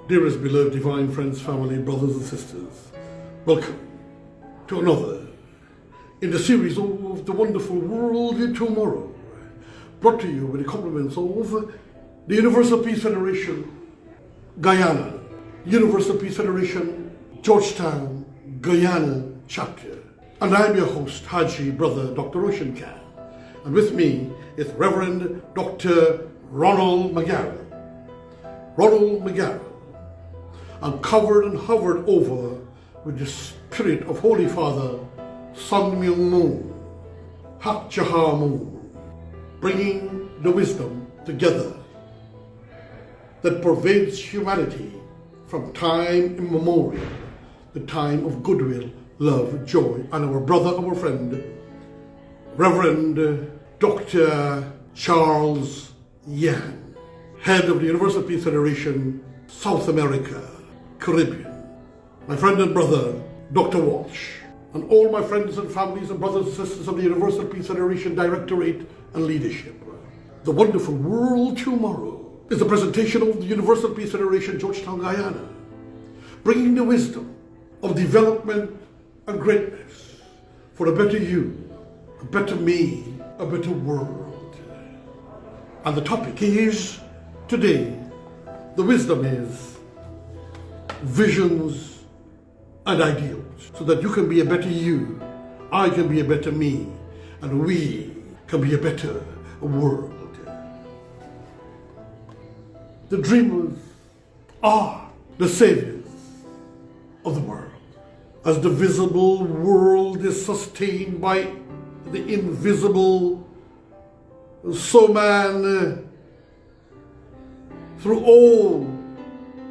Dearest beloved divine friends, family, brothers and sisters, welcome to another in the series of The Wonderful World Tomorrow, brought to you with the compliments of the Universal Peace Federation, Guyana, Universal Peace Federation, Georgetown, Guyana chapter. And I'm your host, Hajii, brother Dr. Roshan. And with me is Reverend Dr. Ronald McGarrett. Ronald McGarrett, uncovered and hovered over with the spirit of Holy Father Sun Myung Moon, Hajii Moon, bringing the wisdom together that pervades humanity from time immemorial, the time of goodwill, love, joy, and our brother, our friend, Reverend Dr. Charles Yang, head of the Universal Peace Federation, South America, Caribbean. My friend and brother, Dr. Walsh, and all my friends and families and brothers and sisters of the Universal Peace Federation Directorate and Leadership. The Wonderful World Tomorrow is a presentation of the Universal Peace Federation, Georgetown, Guyana, bringing the wisdom of development and greatness for a better you, a better me, a better world. And the topic is, today, the wisdom is visions and ideals, so that you can be a better you, I can be a better me, and we can be a better world. The dreamers are the saviors of the world. As the visible world is sustained by the invisible, so man, through all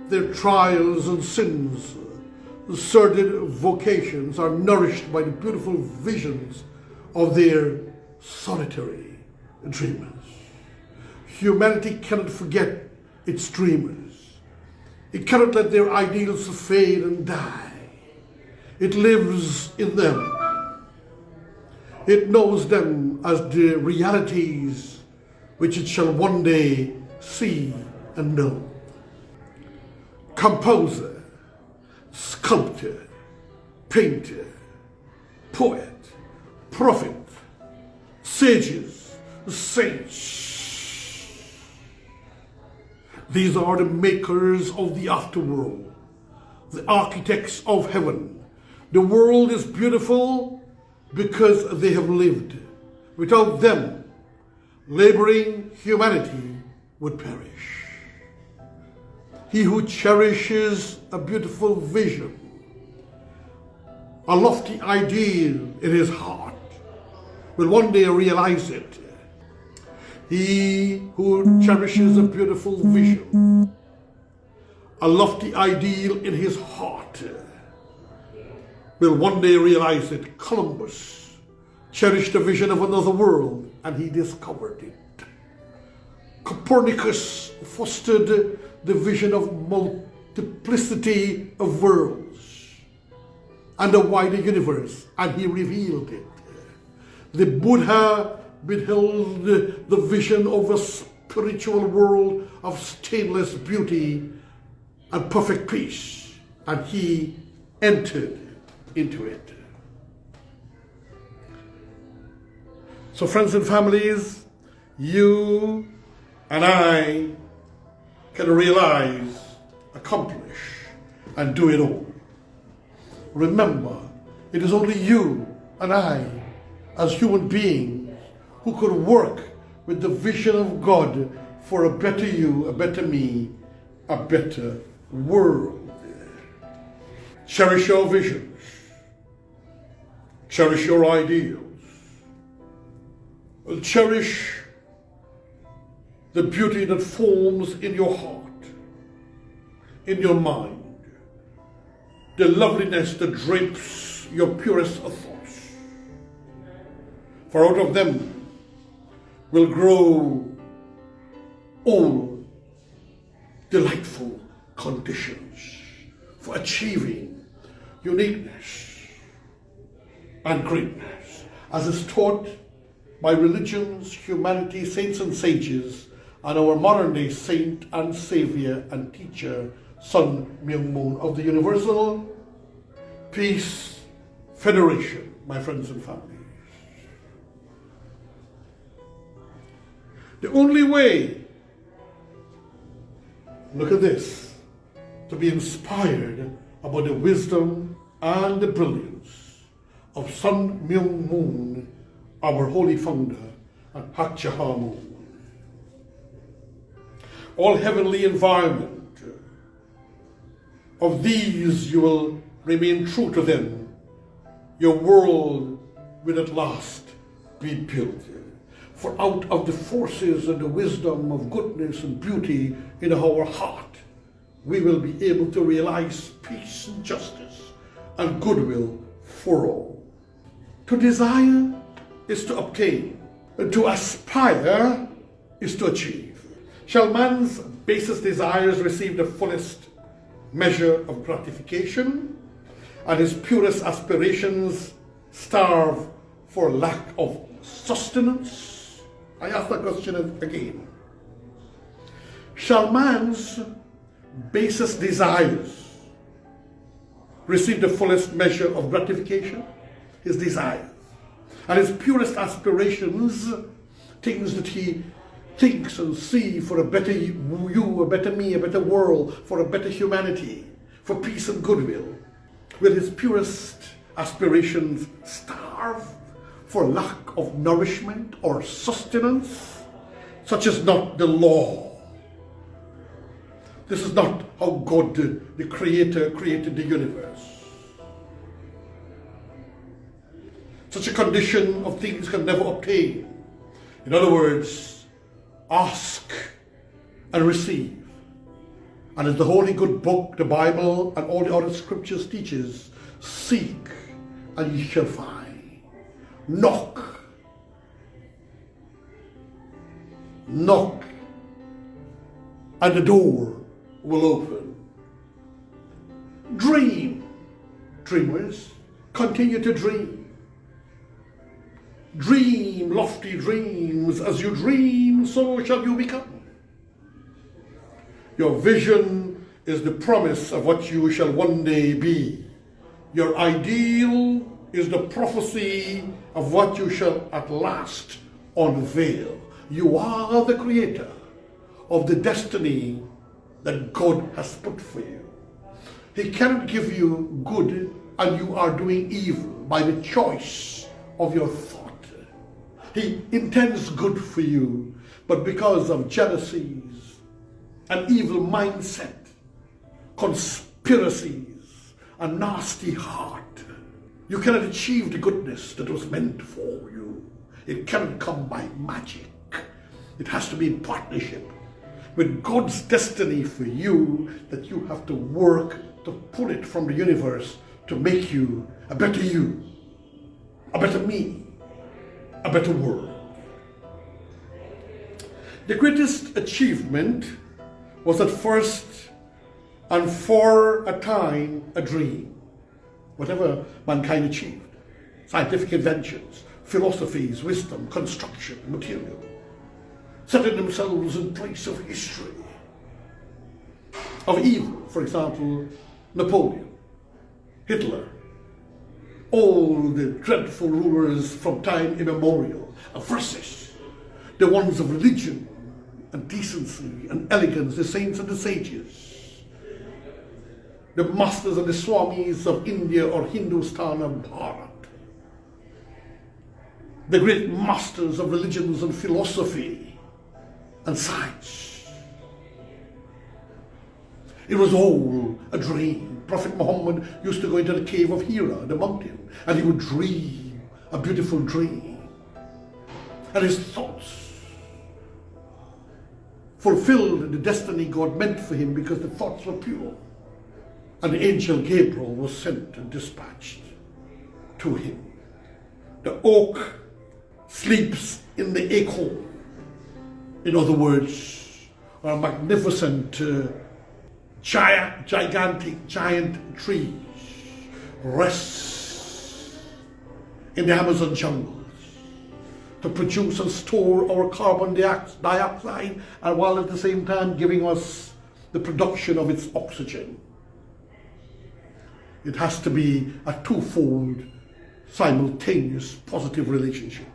their trials and sins, sordid vocations are nourished by the beautiful visions of their solitary dreamers. Humanity cannot forget its dreamers. It cannot let their ideals fade and die. It lives in them. It knows them as the realities which it shall one day see and know. Composer, sculptor, painter, poet, prophet, sages, saints. These are the makers of the afterworld, the architects of heaven. The world is beautiful because they have lived. Without them, laboring humanity would perish. He who cherishes a beautiful vision, a lofty ideal in his heart, will one day realize it. He who cherishes a beautiful vision, a lofty ideal in his heart, will one day realize it. Columbus cherished a vision of another world, and he discovered it. Copernicus fostered the vision of multiplicity of worlds and a wider universe, and he revealed it. The Buddha beheld the vision of a spiritual world of stainless beauty and perfect peace, and he entered into it. So friends and families, you and I can realize, accomplish, and do it all. Remember, it is only you and I, as human beings, who could work with the vision of God for a better you, a better me, a better world. Cherish your visions. Cherish your ideals. Cherish the beauty that forms in your heart, in your mind, the loveliness that drapes your purest of thoughts. For out of them will grow all delightful conditions for achieving uniqueness and greatness, as is taught by religions, humanity, saints and sages, and our modern day saint and savior and teacher, Sun Myung Moon of the Universal Peace Federation, my friends and family. The only way, look at this, to be inspired about the wisdom and the brilliance of Sun Myung Moon, our holy founder, and Hajii Moon. All heavenly environment of these, you will remain true to them. Your world will at last be built. For out of the forces and the wisdom of goodness and beauty in our heart, we will be able to realize peace and justice and goodwill for all. To desire is to obtain, and to aspire is to achieve. Shall man's basest desires receive the fullest measure of gratification, and his purest aspirations starve for lack of sustenance? I ask that question again. Shall man's basest desires receive the fullest measure of gratification? His desires. And his purest aspirations, things that he thinks and sees for a better you, a better me, a better world, for a better humanity, for peace and goodwill. Will his purest aspirations starve for lack of nourishment or sustenance? Such is not the law. This is not how God, the Creator, created the universe. Such a condition of things can never obtain. In other words, ask and receive. And as the holy good book, the Bible, and all the other scriptures teaches, seek and ye shall find. Knock. Knock. And the door will open. Dream. Dreamers, continue to dream. Dream lofty dreams. As you dream, so shall you become. Your vision is the promise of what you shall one day be. Your ideal is the prophecy of what you shall at last unveil. You are the creator of the destiny that God has put for you. He cannot give you good and you are doing evil by the choice of your thought. He intends good for you, but because of jealousies, an evil mindset, conspiracies, a nasty heart, you cannot achieve the goodness that was meant for you. It cannot come by magic. It has to be in partnership with God's destiny for you, that you have to work to pull it from the universe to make you, a better me, a better world. The greatest achievement was at first and for a time a dream. Whatever mankind achieved, scientific inventions, philosophies, wisdom, construction, material, setting themselves in place of history, of evil, for example, Napoleon, Hitler, all the dreadful rulers from time immemorial, versus the ones of religion and decency and elegance, the saints and the sages, the masters and the swamis of India or Hindustan and Bharat, the great masters of religions and philosophy and science. It was all a dream. Prophet Muhammad used to go into the cave of Hira, the mountain, and he would dream a beautiful dream. And his thoughts fulfilled the destiny God meant for him because the thoughts were pure. And the angel Gabriel was sent and dispatched to him. The oak sleeps in the acorn. In other words, a magnificent, gigantic trees rests in the Amazon jungles to produce and store our carbon dioxide, and while at the same time giving us the production of its oxygen. It has to be a twofold, simultaneous, positive relationship.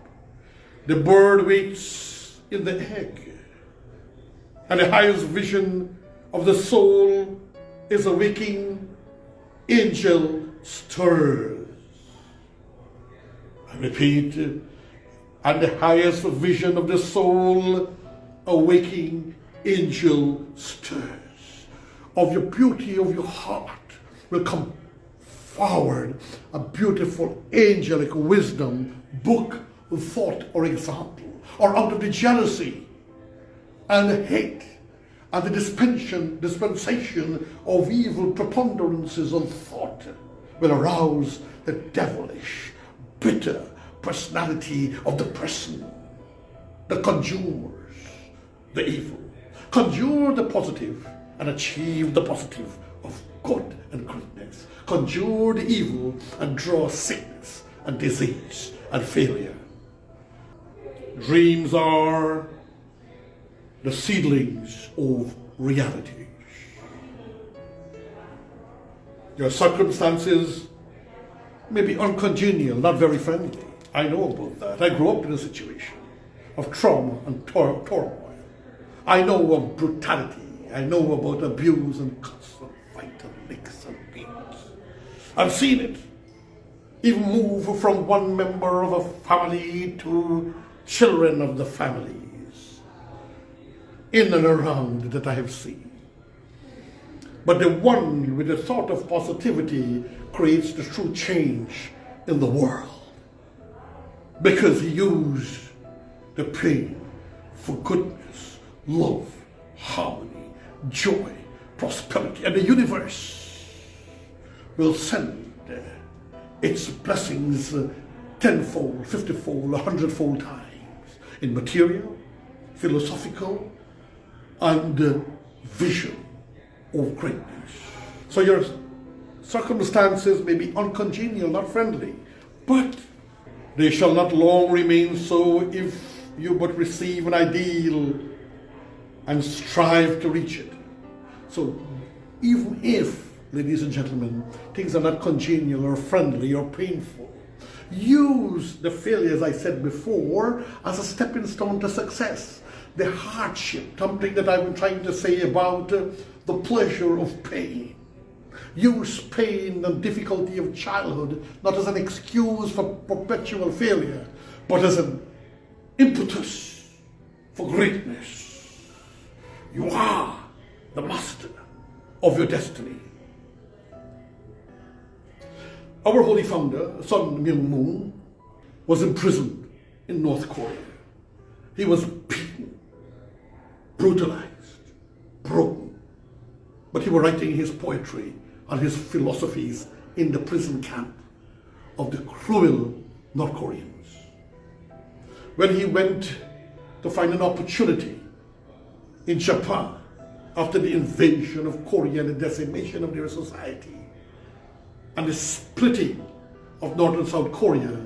The bird waits in the egg, and the highest vision of the soul is a waking angel stirs. I repeat, and the highest vision of the soul, a waking angel stirs. Of your beauty of your heart will come forward a beautiful angelic wisdom, book, thought, or example. Or out of the jealousy and hate and the dispensation of evil preponderances of thought will arouse the devilish, bitter personality of the person that conjures the evil. Conjure the positive and achieve the positive of good and greatness. Conjure the evil and draw sickness and disease and failure. Dreams are the seedlings of reality. Your circumstances may be uncongenial, not very friendly. I know about that. I grew up in a situation of trauma and turmoil. I know of brutality. I know about abuse and cuss and fight and licks and beats. I've seen it. Even move from one member of a family to children of the families. In and around that I have seen. But the one with the thought of positivity creates the true change in the world. Because he used the pain for goodness, love, harmony, joy, prosperity. And the universe will send its blessings tenfold, 50-fold, 100-fold times in material, philosophical, and vision of greatness. So your circumstances may be uncongenial, not friendly, but they shall not long remain so if you but receive an ideal and strive to reach it. So even if, ladies and gentlemen, things are not congenial or friendly or painful, use the failure, as I said before, as a stepping stone to success. The hardship, something that I've been trying to say about the pleasure of pain. Use pain and difficulty of childhood not as an excuse for perpetual failure, but as an impetus for greatness. You are the master of your destiny. Our holy founder, Sun Myung Moon, was imprisoned in North Korea. He was beaten, brutalized, broken. But he was writing his poetry and his philosophies in the prison camp of the cruel North Koreans. When he went to find an opportunity in Japan after the invasion of Korea and the decimation of their society and the splitting of North and South Korea,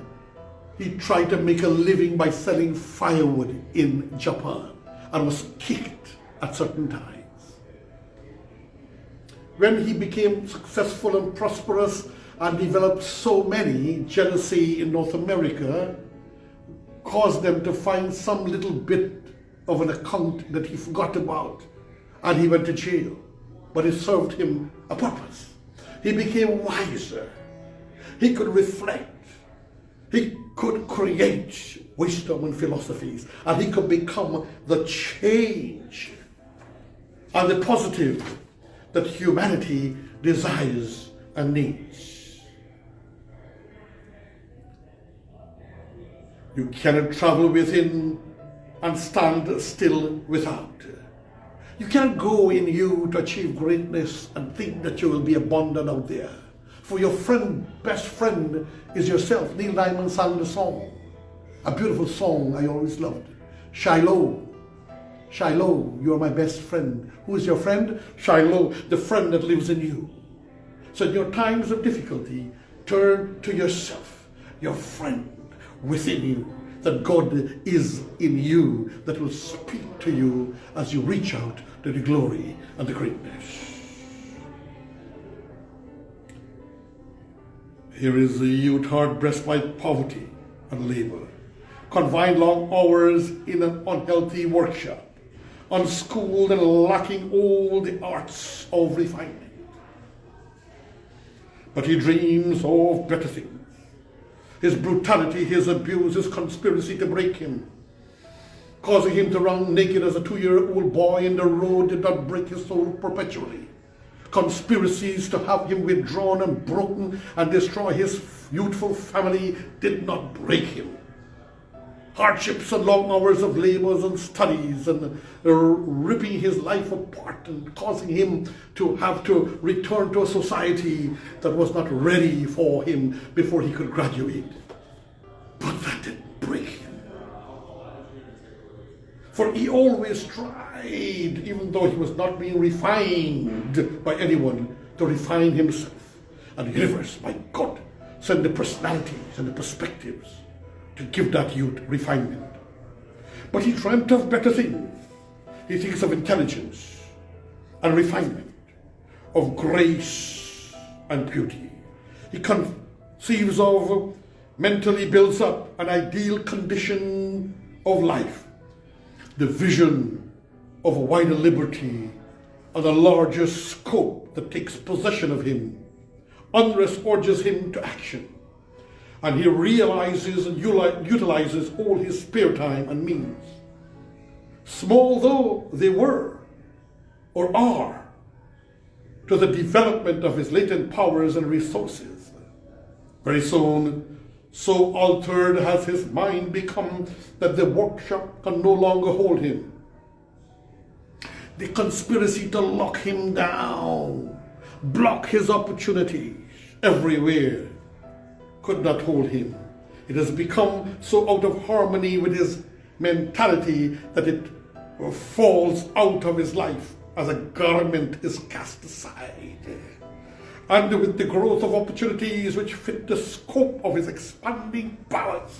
he tried to make a living by selling firewood in Japan and was kicked at certain times. When he became successful and prosperous and developed so many, jealousy in North America caused them to find some little bit of an account that he forgot about, and he went to jail. But it served him a purpose. He became wiser. He could reflect. He could create wisdom and philosophies, and he could become the change and the positive that humanity desires and needs. You cannot travel within and stand still without. You cannot go in you to achieve greatness and think that you will be abundant out there. For your friend, best friend, is yourself. Neil Diamond sang the song, a beautiful song I always loved. Shiloh, Shiloh, you are my best friend. Who is your friend? Shiloh, the friend that lives in you. So in your times of difficulty, turn to yourself, your friend within you, that God is in you, that will speak to you as you reach out to the glory and the greatness. Here is a youth hard pressed by poverty and labor, confined long hours in an unhealthy workshop, unschooled and lacking all the arts of refinement. But he dreams of better things. His brutality, his abuse, his conspiracy to break him, causing him to run naked as a 2-year-old boy in the road, did not break his soul perpetually. Conspiracies to have him withdrawn and broken and destroy his youthful family did not break him. Hardships and long hours of labors and studies and ripping his life apart and causing him to have to return to a society that was not ready for him before he could graduate. But that didn't break him. For he always tried, even though he was not being refined by anyone, to refine himself. And the universe, by God, sent the personalities and the perspectives to give that youth refinement. But he dreamt of better things. He thinks of intelligence and refinement, of grace and beauty. He conceives of, mentally builds up an ideal condition of life, the vision of a wider liberty and a larger scope that takes possession of him. Unrest urges him to action, and he realizes and utilizes all his spare time and means, small though they were or are, to the development of his latent powers and resources. Very soon, so altered has his mind become that the workshop can no longer hold him. The conspiracy to lock him down, block his opportunities everywhere, could not hold him. It has become so out of harmony with his mentality that it falls out of his life as a garment is cast aside. And with the growth of opportunities which fit the scope of his expanding powers,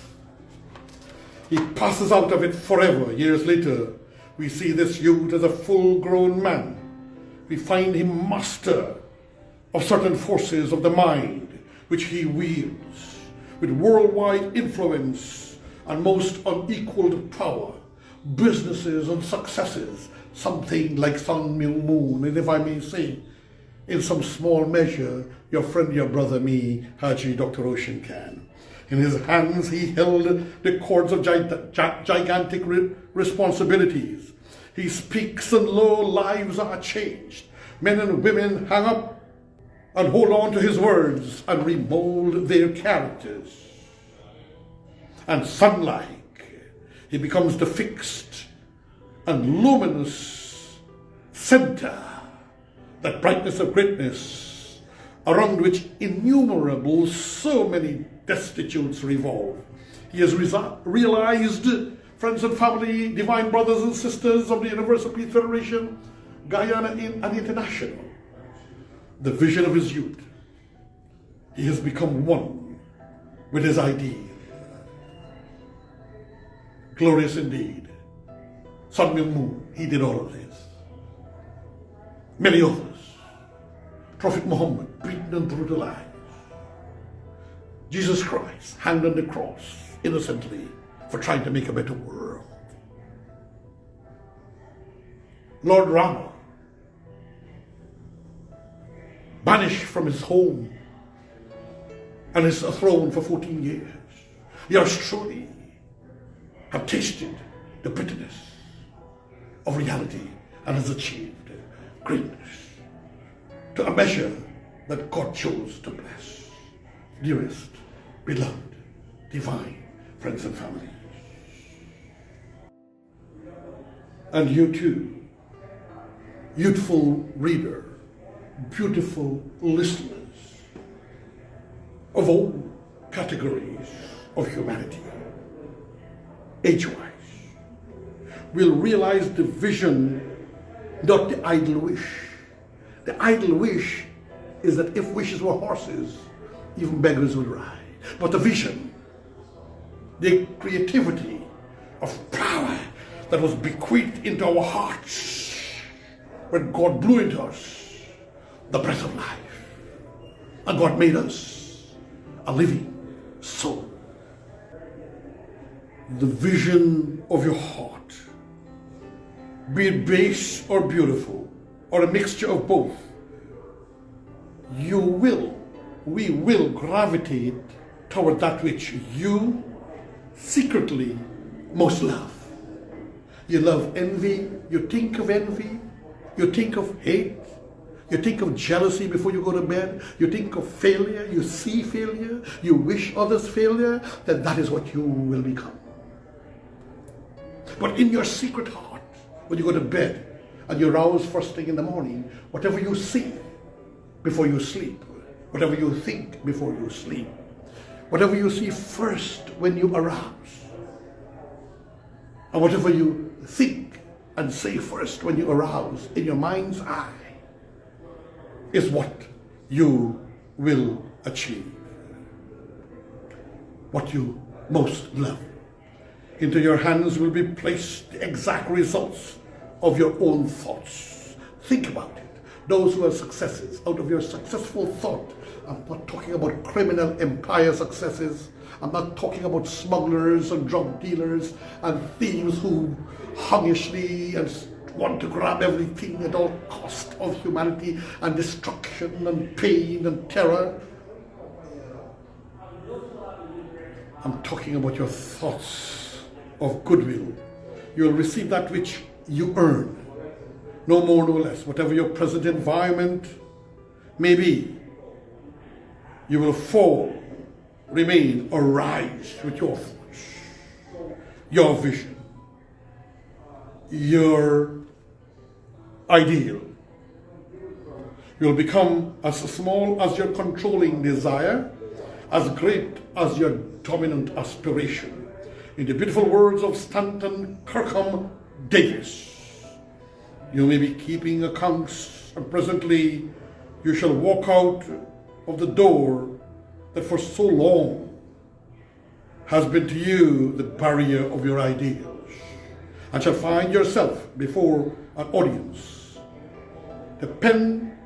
he passes out of it forever. Years later, we see this youth as a full-grown man. We find him master of certain forces of the mind which he wields with worldwide influence and most unequaled power, businesses and successes, something like Sun Moon, and if I may say, in some small measure, your friend, your brother, me, Hajii, Dr. Roshan can. In his hands he held the cords of gigantic responsibilities. He speaks and lo, lives are changed. Men and women hang up and hold on to his words and remold their characters. And sun-like, he becomes the fixed and luminous center, that brightness of greatness around which innumerable, so many destitutes revolve. He has realized, friends and family, divine brothers and sisters of the Universal Peace Federation, Guyana and International, the vision of his youth. He has become one with his ideal. Glorious indeed. Sun Moon, he did all of this. Many others. Prophet Muhammad, beaten and brutalized. Jesus Christ, hanged on the cross innocently for trying to make a better world. Lord Rama, banished from his home and his throne for 14 years. Yours truly have tasted the bitterness of reality and has achieved greatness to a measure that God chose to bless. Dearest, beloved, divine friends and family. And you too, youthful reader, beautiful listeners of all categories of humanity, age-wise, will realize the vision, not the idle wish. The idle wish is that if wishes were horses, even beggars would ride. But the vision the creativity of power that was bequeathed into our hearts when God blew into us the breath of life. And God made us a living soul. The vision of your heart, be it base or beautiful, or a mixture of both, we will gravitate toward that which you secretly most love. You love envy, you think of envy, you think of hate, you think of jealousy before you go to bed, you think of failure, you see failure, you wish others failure, then that is what you will become. But in your secret heart, when you go to bed and you rouse first thing in the morning, whatever you see before you sleep, whatever you think before you sleep, whatever you see first when you arouse, and whatever you think and say first when you arouse in your mind's eye, is what you will achieve. What you most love. Into your hands will be placed the exact results of your own thoughts. Think about it. Those who are successes, out of your successful thought, I'm not talking about criminal empire successes. I'm not talking about smugglers and drug dealers and thieves who hungishly and want to grab everything at all cost of humanity and destruction and pain and terror. I'm talking about your thoughts of goodwill. You will receive that which you earn, no more, no less. Whatever your present environment may be, you will fall, remain, or rise with your thoughts, your vision, your ideal. You will become as small as your controlling desire, as great as your dominant aspiration. In the beautiful words of Stanton Kirkham Davis, you may be keeping accounts, and presently you shall walk out of the door that for so long has been to you the barrier of your ideals, and shall find yourself before an audience, the pen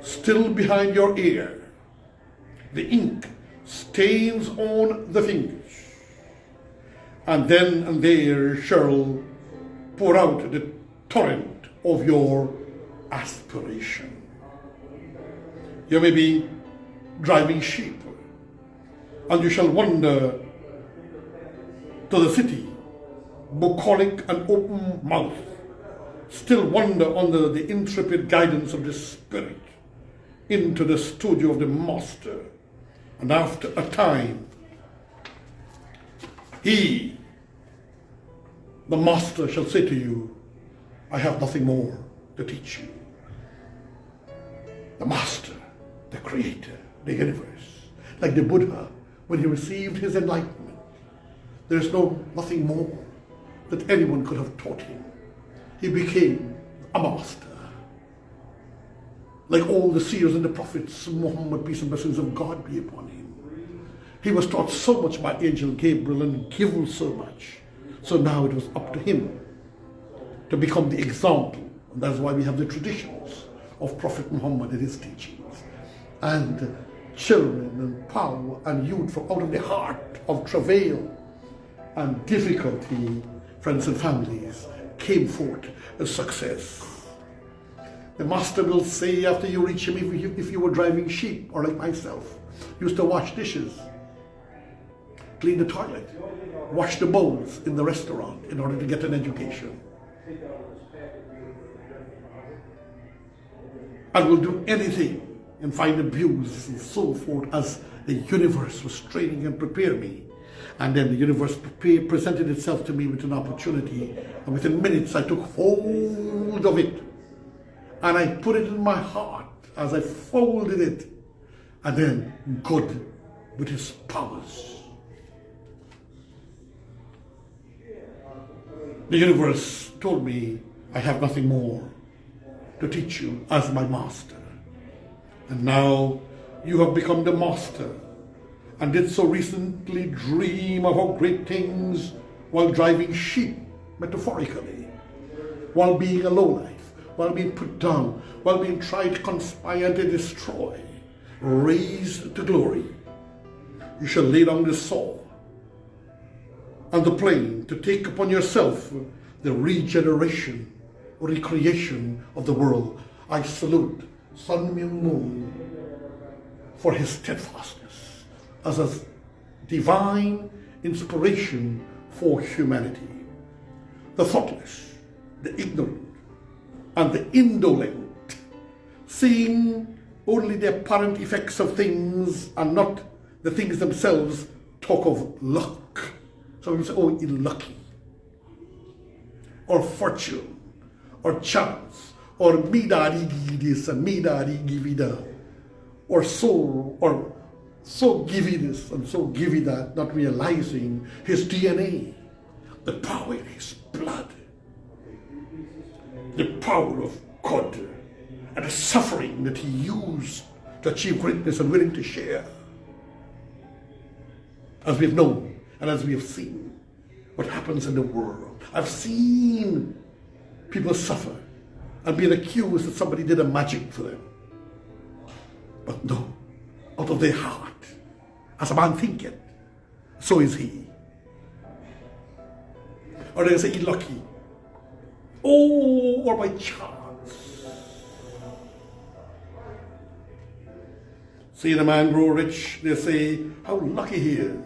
still behind your ear, the ink stains on the fingers, and then and there shall pour out the torrent of your aspiration. You may be driving sheep, and you shall wander to the city, bucolic and open mouthed, still wander under the intrepid guidance of the Spirit into the studio of the Master, and after a time, He, the Master, shall say to you, I have nothing more to teach you. The Master, the Creator, the universe, like the Buddha, when he received his enlightenment, there is nothing more that anyone could have taught him. He became a master. Like all the seers and the prophets, Muhammad, peace and blessings of God be upon him. He was taught so much by Angel Gabriel and given so much. So now it was up to him to become the example. And that's why we have the traditions of Prophet Muhammad and his teachings. And children and power and youth from out of the heart of travail and difficulty, friends and families, came forth as success. The Master will say after you reach him, if you were driving sheep, or like myself, used to wash dishes, clean the toilet, wash the bowls in the restaurant in order to get an education, and will do anything and find abuse and so forth as the universe was training and preparing me. And then the universe presented itself to me with an opportunity, and within minutes I took hold of it. And I put it in my heart as I folded it. And then God, with his powers, the universe told me, I have nothing more to teach you as my master. And now you have become the master. and did so recently dream about great things while driving sheep, metaphorically, while being a lowlife, while being put down, while being tried to conspire to destroy, raised to glory. You shall lay down the saw and the plane to take upon yourself the regeneration or recreation of the world. I salute Sun Myung Moon for his steadfastness as a divine inspiration for humanity. The thoughtless, the ignorant, and the indolent, seeing only the apparent effects of things and not the things themselves, talk of luck. So we say, oh, unlucky, or fortune, or chance, or me daddy give this and me daddy give it that, or so give you this and so give you that, not realizing his DNA, the power in his blood, the power of God, and the suffering that he used to achieve greatness and willing to share. As we've known and as we have seen what happens in the world. I've seen people suffer and being accused that somebody did a magic for them. But no, out of their heart, as a man thinketh, so is he. Or they say, lucky. Oh, or by chance. Seeing a man grow rich, they say, how lucky he is.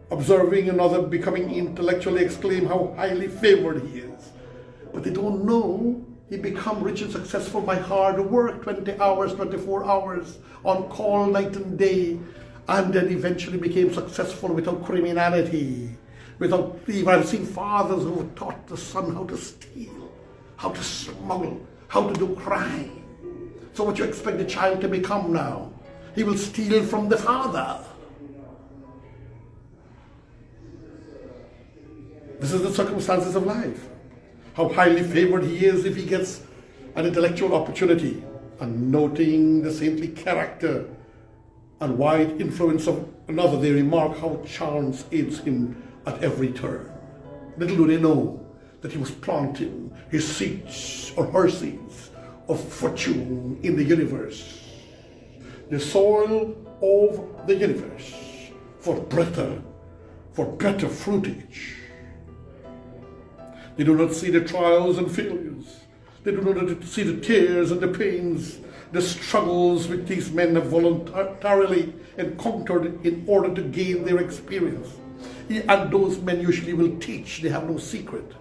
Observing another becoming intellectually exclaim how highly favored he is. But they don't know he become rich and successful by hard work, 20 hours, 24 hours, on call night and day, and then eventually became successful without criminality, without thieving. I've seen fathers who have taught the son how to steal, how to smuggle, how to do crime. So what you expect the child to become now? He will steal from the father. This is the circumstances of life. How highly favored he is if he gets an intellectual opportunity, and noting the saintly character and wide influence of another, they remark how chance aids him at every turn. Little do they know that he was planting his seeds or her seeds of fortune in the universe, the soil of the universe, for better fruitage. They do not see the trials and failures. They do not see the tears and the pains, the struggles which these men have voluntarily encountered in order to gain their experience. And those men usually will teach. They have no secret,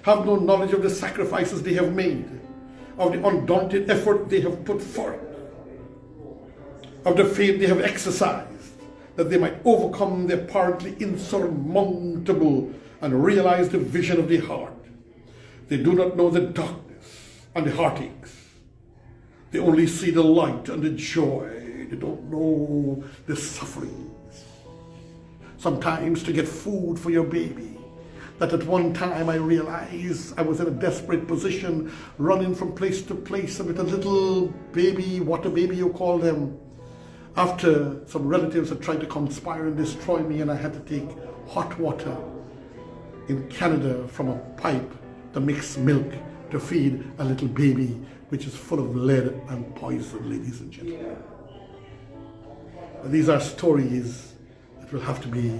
have no knowledge of the sacrifices they have made, of the undaunted effort they have put forth, of the faith they have exercised, that they might overcome the apparently insurmountable and realize the vision of the heart. They do not know the darkness and the heartaches. They only see the light and the joy. They don't know the sufferings. Sometimes to get food for your baby, that at one time I realized I was in a desperate position, running from place to place with a little baby, water baby you call them, after some relatives had tried to conspire and destroy me, and I had to take hot water in Canada from a pipe to mix milk to feed a little baby, which is full of lead and poison, ladies and gentlemen. These are stories that will have to be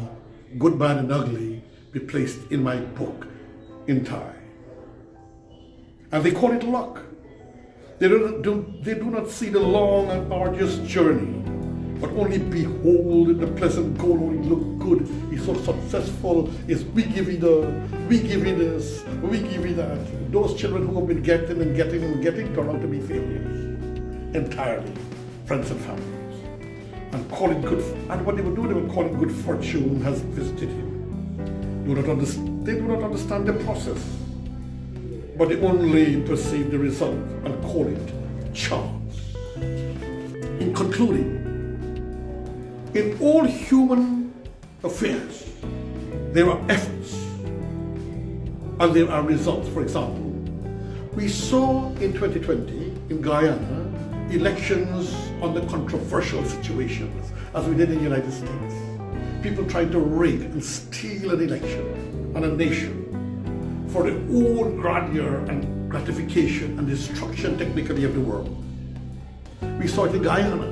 good, bad, and ugly, be placed in my book in time. And they call it luck. They do not see the long and arduous journey, but only behold the pleasant goal. Oh, he look good, he's so successful, we give you this, we give you that. Those children who have been getting turn out to be failures entirely, friends and families. And call it good, and what they would do, they would call it good fortune has visited him. They do not understand the process, but they only perceive the result and call it chance. In concluding, in all human affairs, there are efforts and there are results. For example, we saw in 2020 in Guyana elections on the controversial situations, as we did in the United States. People tried to rig and steal an election and a nation for their own grandeur and gratification and destruction technically of the world. We saw it in Guyana.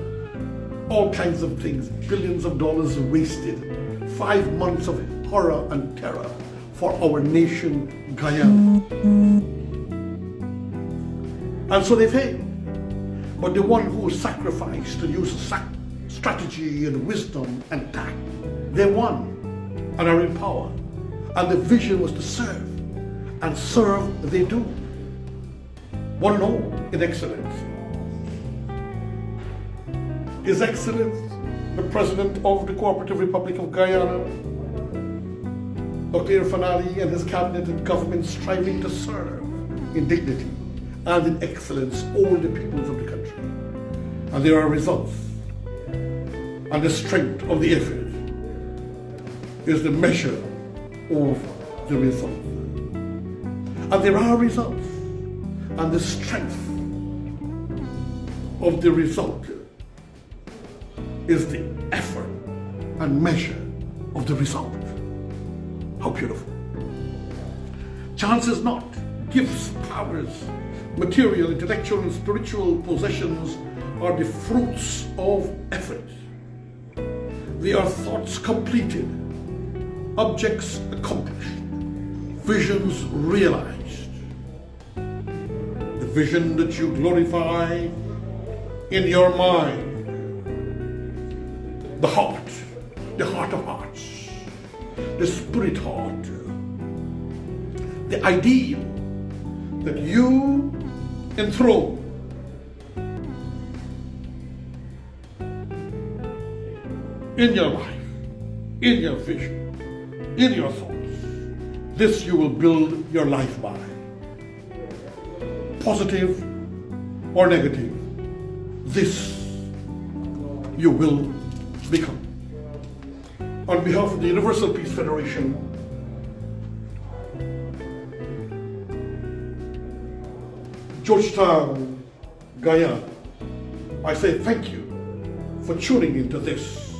All kinds of things, billions of dollars wasted. 5 months of horror and terror for our nation, Guyana. And so they failed. But the one who sacrificed to use strategy and wisdom and tact, they won and are in power. And the vision was to serve. And serve they do. One and all in excellence. His Excellency, the President of the Cooperative Republic of Guyana, Dr. Irfaan Ali and his cabinet and government striving to serve in dignity and in excellence all the peoples of the country. And there are results. And the strength of the effort is the measure of the results. And there are results. And the strength of the result is the effort and measure of the result. How beautiful. Chance is not. Gifts, powers, material, intellectual, and spiritual possessions are the fruits of effort. They are thoughts completed, objects accomplished, visions realized. The vision that you glorify in your mind, the heart of hearts, the spirit heart, the ideal that you enthrone in your life, in your vision, in your thoughts. This you will build your life by. Positive or negative, this you will become. On behalf of the Universal Peace Federation, Georgetown, Guyana, I say thank you for tuning into this,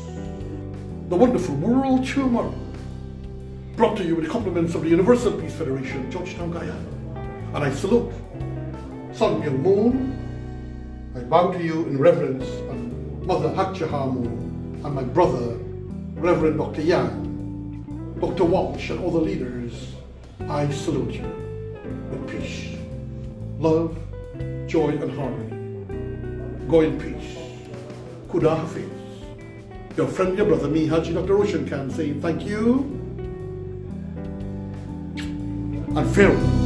the wonderful World Tomorrow, brought to you with the compliments of the Universal Peace Federation, Georgetown, Guyana. And I salute Sun Myung Moon. I bow to you in reverence, and Mother Hajii Moon, and my brother, Reverend Dr. Yang, Dr. Walsh, and all the leaders. I salute you with peace, love, joy, and harmony. Go in peace. Kuda Hafiz. Your friend, your brother, me, Hajii Dr. Roshan, can say thank you and farewell.